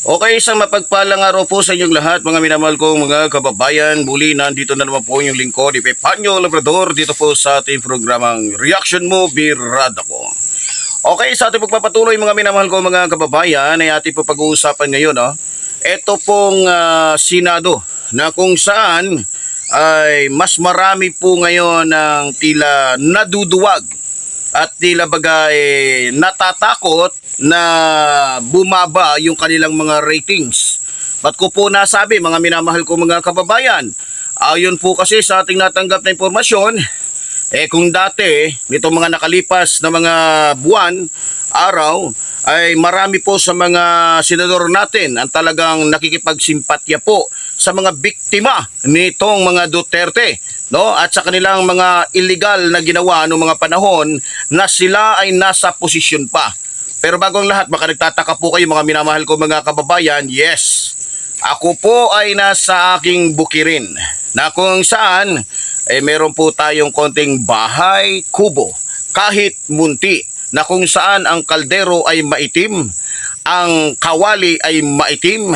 Okay, isang mapagpalang araw po sa inyong lahat, mga minamahal kong mga kababayan. Muli, nandito na naman po yung lingkod ni Pepanyo Labrador dito po sa ating programang Reaction Mo, Birada Ko. Okay, sa ating pagpapatuloy mga minamahal kong mga kababayan ay ating po pag-uusapan ngayon. Ito pong Senado na kung saan ay mas marami po ngayon ng tila naduduwag at tila bagay natatakot na bumaba yung kanilang mga ratings. Ba't ko po nasabi mga minamahal ko mga kababayan? Ayon po kasi sa ating natanggap na impormasyon, kung dati nitong mga nakalipas na mga buwan, araw, ay marami po sa mga senador natin ang talagang nakikipagsimpatya po sa mga biktima nitong mga Duterte, no? At sa kanilang mga illegal na ginawa noong mga panahon na sila ay nasa posisyon pa. Pero bago ang lahat, baka nagtataka po kayo mga minamahal ko mga kababayan, yes, ako po ay nasa aking bukirin na kung saan meron po tayong konting bahay kubo kahit munti na kung saan ang kaldero ay maitim, ang kawali ay maitim.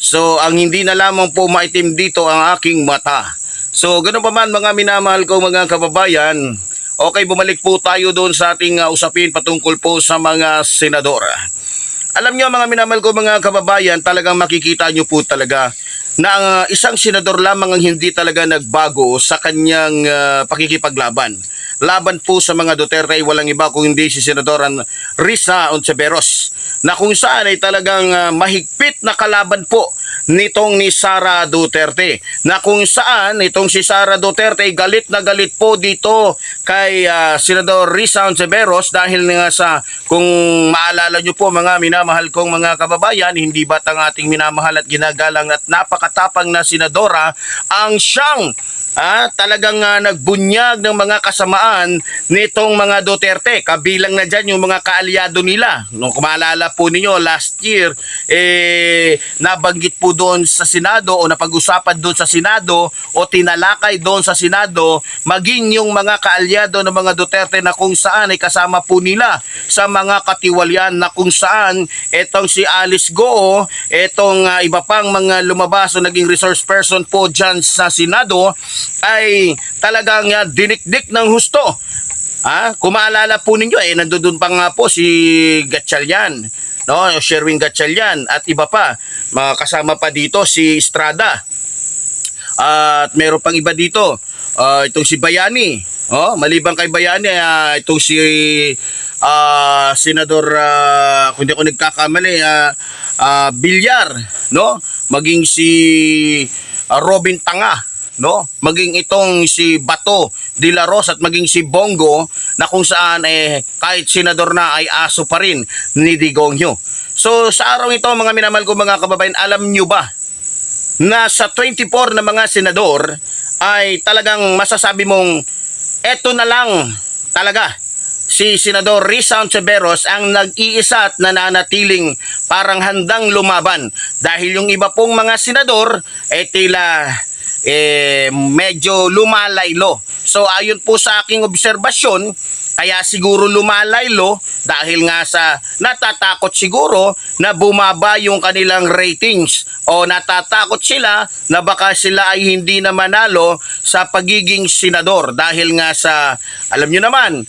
So ang hindi na lamang po maitim dito ang aking mata. So ganoon pa man mga minamahal ko mga kababayan, okay, bumalik po tayo doon sa ating usapin patungkol po sa mga senador. Alam nyo mga minamahal ko mga kababayan, talagang makikita nyo po talaga na ang isang senador lamang ang hindi talaga nagbago sa kanyang pakikipaglaban. Laban po sa mga Duterte ay walang iba kung hindi si Senador Risa Ontiveros, na kung saan ay talagang mahigpit na kalaban po nitong ni Sara Duterte, na kung saan itong si Sara Duterte ay galit na galit po dito kay Senador Risa Ontiveros dahil nga sa, kung maalala nyo po mga minamahal kong mga kababayan, hindi ba't ang ating minamahal at ginagalang at napakatapang na senadora ang siyang talagang nagbunyag ng mga kasamaan nitong mga Duterte. Kabilang na dyan yung mga kaalyado nila. Nung kumaalala po ninyo, last year, nabanggit po doon sa Senado o napag-usapan doon sa Senado o tinalakay doon sa Senado, maging yung mga kaalyado ng mga Duterte na kung saan ay kasama po nila sa mga katiwalian, na kung saan etong si Alice Goo, etong iba pang mga lumabas o naging resource person po dyan sa Senado, ay talagang dinikdik ng husto. Kung maalala po ninyo, nandoon pa nga po si Gatchalian, no? Sherwin Gatchalian at iba pa, mga kasama pa dito si Estrada. At meron pang iba dito, itong si Bayani, maliban kay Bayani, itong si Senador, kung hindi ako nagkakamali, Villar, no? Maging si Robin Tanga, no? Maging itong si Bato de la Rosa at maging si Bongo, na kung saan kahit senador na ay aso pa rin ni Digongyo. So sa araw ito mga minamahal ko mga kababayan, alam nyo ba na sa 24 na mga senador ay talagang masasabi mong eto na lang talaga si Senador Risa Ontiveros ang nag-iisa at nananatiling parang handang lumaban, dahil yung iba pong mga senador tila medyo lumalaylo. So ayon po sa aking obserbasyon, kaya siguro lumalaylo dahil nga sa natatakot siguro na bumaba yung kanilang ratings, o natatakot sila na baka sila ay hindi na manalo sa pagiging senador, dahil nga sa, alam nyo naman,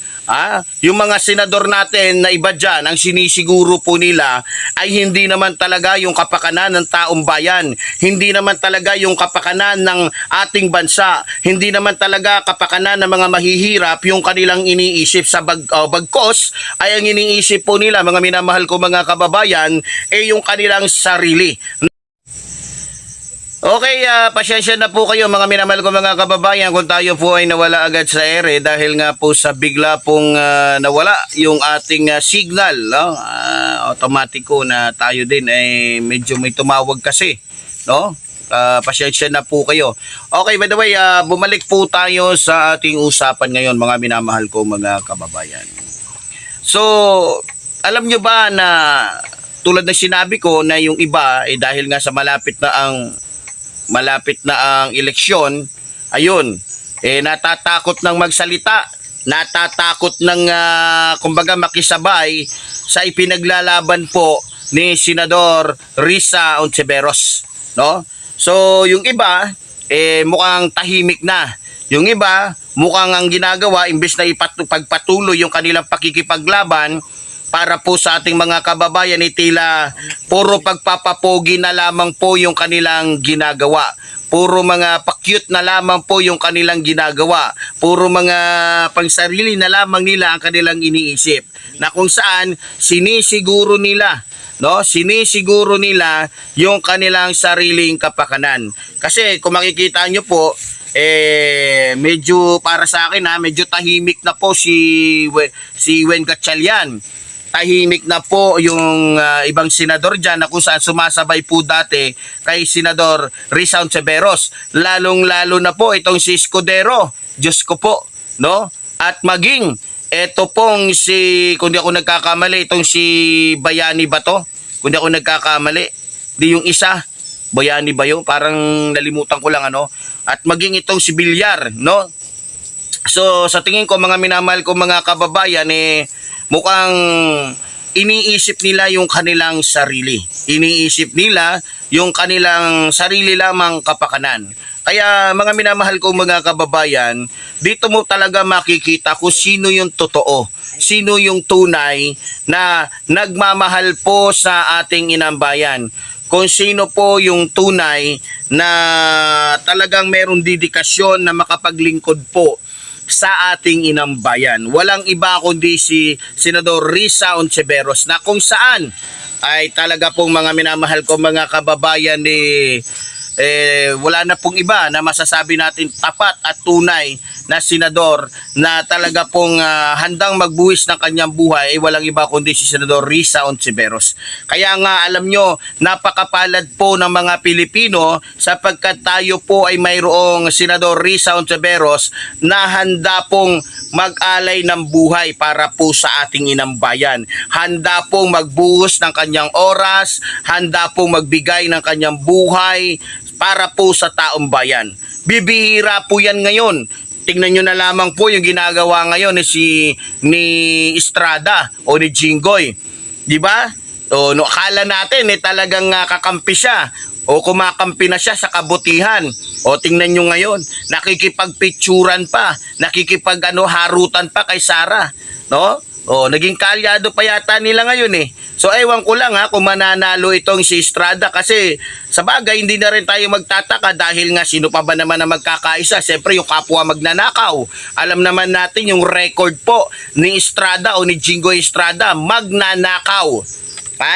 yung mga senador natin na iba dyan, ang sinisiguro po nila ay hindi naman talaga yung kapakanan ng taong bayan, hindi naman talaga yung kapakanan ng ating bansa, hindi naman talaga kapakanan ng mga mahihirap yung kanilang iniisip, sa bagkos ay ang iniisip po nila mga minamahal ko mga kababayan yung kanilang sarili. Okay, pasyensya na po kayo mga minamahal ko mga kababayan kung tayo po ay nawala agad sa ere, dahil nga po sa bigla pong nawala yung ating signal, no? Automatiko na tayo din ay medyo may tumawag kasi, no? Pasyensya na po kayo. Okay, by the way, bumalik po tayo sa ating usapan ngayon mga minamahal ko mga kababayan. So, alam nyo ba na tulad ng sinabi ko na yung iba dahil nga sa malapit na ang eleksyon, ayun, natatakot ng magsalita, natatakot ng kumbaga makisabay sa ipinaglalaban po ni Senador Risa Ontiveros, no? So yung iba mukhang tahimik na. Yung iba mukhang ang ginagawa imbes na ipagpatuloy yung kanilang pakikipaglaban para po sa ating mga kababayan, tila puro pagpapapogi na lamang po yung kanilang ginagawa. Puro mga pa-cute na lamang po yung kanilang ginagawa. Puro mga pangsarili na lamang nila ang kanilang iniisip. Na kung saan sinisiguro nila, no? Sinisiguro nila yung kanilang sariling kapakanan. Kasi kung makikita nyo po, medyo para sa akin medyo tahimik na po si Wen Gatchalian. Tahimik na po yung ibang senador dyan na kung saan sumasabay po dati kay Senador Risa Ontiveros. Lalong-lalo na po itong si Escudero. Diyos ko po, no? At maging ito pong kung di ako nagkakamali, itong si Bayani ba to? Kung di ako nagkakamali, di yung isa, Bayani ba yun? Parang nalimutan ko lang At maging itong si Villar, no? So sa tingin ko mga minamahal ko mga kababayan, mukhang iniisip nila yung kanilang sarili. Iniisip nila yung kanilang sarili lamang kapakanan. Kaya mga minamahal ko mga kababayan, dito mo talaga makikita kung sino yung totoo. Sino yung tunay na nagmamahal po sa ating inambayan. Kung sino po yung tunay na talagang merong dedikasyon na makapaglingkod po sa ating inang bayan. Walang iba kundi si Senador Risa Ontiveros na kung saan ay talaga pong mga minamahal ko mga kababayan wala na pong iba na masasabi natin tapat at tunay na senador na talaga pong handang magbuwis ng kanyang buhay walang iba kundi si Senador Risa Ontiveros. Kaya nga alam nyo, napakapalad po ng mga Pilipino sapagkat tayo po ay mayroong Senador Risa Ontiveros na handa pong mag-alay ng buhay para po sa ating inang bayan. Handa pong magbuhos ng kanyang oras, handa pong magbigay ng kanyang buhay para po sa taong bayan. Bibihira po yan ngayon. Tingnan nyo na lamang po yung ginagawa ngayon ni Estrada o ni Jinggoy. Di ba? O, akala natin talagang kakampi siya o kumakampi na siya sa kabutihan. O tingnan nyo ngayon, nakikipagpicturan pa, harutan pa kay Sara. No? O, naging kalyado pa yata nila ngayon So ewan ko lang kung mananalo itong si Estrada kasi sa bagay hindi na rin tayo magtataka dahil nga sino pa ba naman na magkakaisa. Siyempre yung kapwa magnanakaw. Alam naman natin yung record po ni Estrada o ni Jinggoy Estrada, magnanakaw.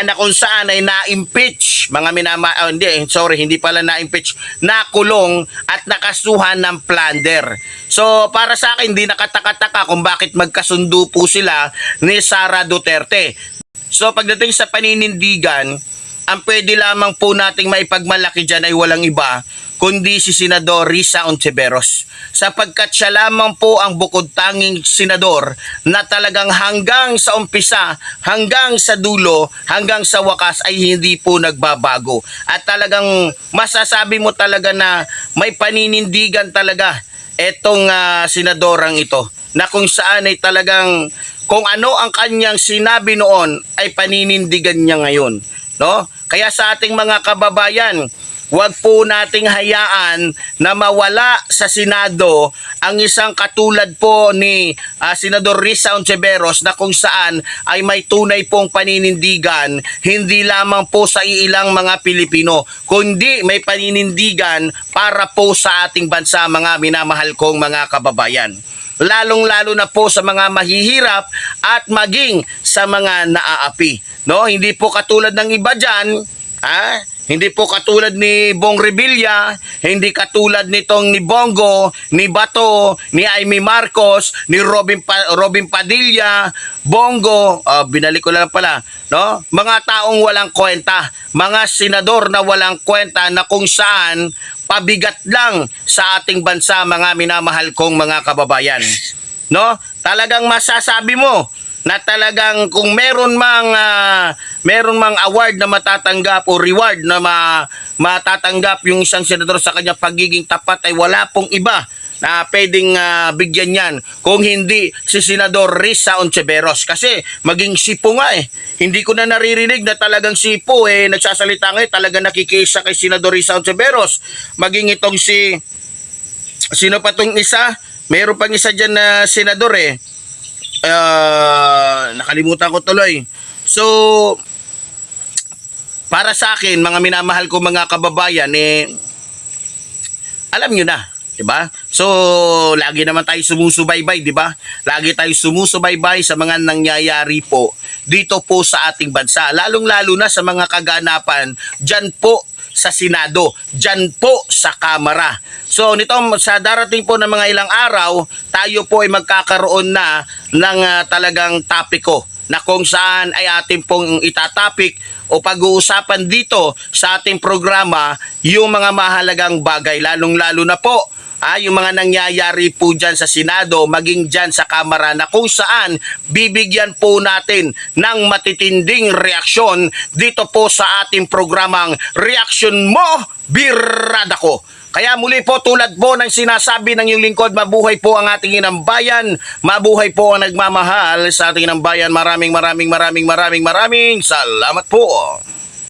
Na kung saan ay na-impeach, hindi pala na-impeach, nakulong at nakasuhan ng plunder. So para sa akin, hindi nakataka-taka kung bakit magkasundo po sila ni Sara Duterte. So pagdating sa paninindigan, ang pwede lamang po nating maipagmalaki dyan ay walang iba kundi si Senador Risa Ontiveros. Sapagkat siya lamang po ang bukod tanging senador na talagang hanggang sa umpisa, hanggang sa dulo, hanggang sa wakas ay hindi po nagbabago. At talagang masasabi mo talaga na may paninindigan talaga etong senadorang ito. Na kung saan ay talagang kung ano ang kanyang sinabi noon ay paninindigan niya ngayon. No? Kaya sa ating mga kababayan, huwag po nating hayaan na mawala sa Senado ang isang katulad po ni Senador Risa Ontiveros na kung saan ay may tunay pong paninindigan hindi lamang po sa ilang mga Pilipino kundi may paninindigan para po sa ating bansa mga minamahal kong mga kababayan. Lalong-lalo na po sa mga mahihirap at maging sa mga naaapi. No, hindi po katulad ng iba diyan, Hindi po katulad ni Bong Revilla, hindi katulad nitong ni Bongo, ni Bato, ni Amy Marcos, ni Robin Padilla, Bongo, binalik ko lang pala, no? Mga taong walang kwenta, mga senador na walang kwenta na kung saan pabigat lang sa ating bansa mga minamahal kong mga kababayan. No? Talagang masasabi mo na talagang kung meron mang award na matatanggap o reward na matatanggap yung isang senador sa kanyang pagiging tapat ay wala pong iba na pwedeng bigyan yan kung hindi si Senador Risa Ontiveros. Kasi maging sipo nga hindi ko na naririnig na talagang sipo nagsasalita ngayon, talagang nakikisa kay Senador Risa Ontiveros. Maging itong sino pa tong isa? Mayroon pang isa dyan na senador nakalimutan ko tuloy. So, para sa akin, mga minamahal ko mga kababayan, alam nyo na, di ba? So, lagi naman tayo sumusubaybay, di ba? Lagi tayo sumusubaybay sa mga nangyayari po dito po sa ating bansa. Lalong-lalo na sa mga kaganapan dyan po sa Senado, dyan po sa Kamara. So, nito sa darating po ng mga ilang araw, tayo po ay magkakaroon na ng talagang topiko na kung saan ay ating pong itatapik o pag-uusapan dito sa ating programa yung mga mahalagang bagay, lalong-lalo na po yung mga nangyayari po dyan sa Senado, maging dyan sa Kamara, na kung saan bibigyan po natin ng matitinding reaksyon dito po sa ating programang Reaksyon Mo, Birrada Ko. Kaya muli po, tulad po ng sinasabi ng iyong lingkod, mabuhay po ang ating inang bayan, mabuhay po ang nagmamahal sa ating inang bayan. Maraming salamat po.